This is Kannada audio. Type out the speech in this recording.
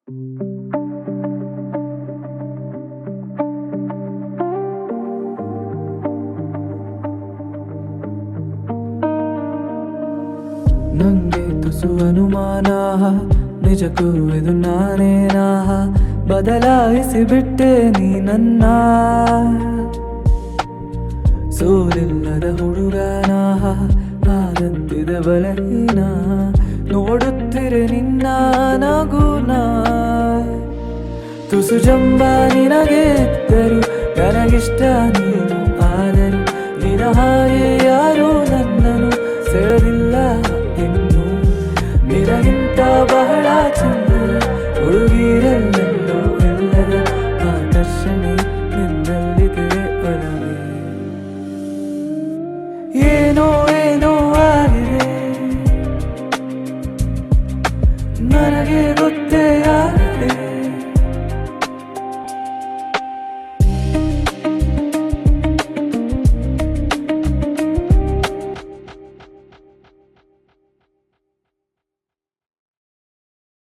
ನಂಗೆ ತುಸು ಅನುಮಾನ, ನಿಜಕ್ಕೂ ಇದು ನಾನೇನಾ? ಬದಲಾಯಿಸಿ ಬಿಟ್ಟೆ ನೀ ನನ್ನ, ಸೋಲಿಲ್ಲದ ಹುಡುಗನ ಆದಂತಿದೆ ಬಲಹೀನ. ನೋಡುತ್ತಿರೆ ನಿನ್ನ ನಗುನ, ತುಸು ಜಂಬ ನಿನಗೆ ಇದ್ದರು ನನಗಿಷ್ಟ ನೀನು. ಆದರೂ ನಿನ ಹಾಗೆ ಯಾರು ನನ್ನನ್ನು ಸೆಳೆದಿಲ್ಲ ಇನ್ನು. ನಿನಗಿಂತ ಬಹಳ ಚಂದ ಹುಡುಗಿರಲ್ಲೆಲ್ಲೋ ಎಲ್ಲದ ಆಕರ್ಷಣೆ ನಿನ್ನಲ್ಲಿದೆ ಒಲವೇ. ಏನೋ ಏನೋ ಆಗಿದೆ ನನಗೆ ಗೊತ್ತೇ ಆಗದೆ.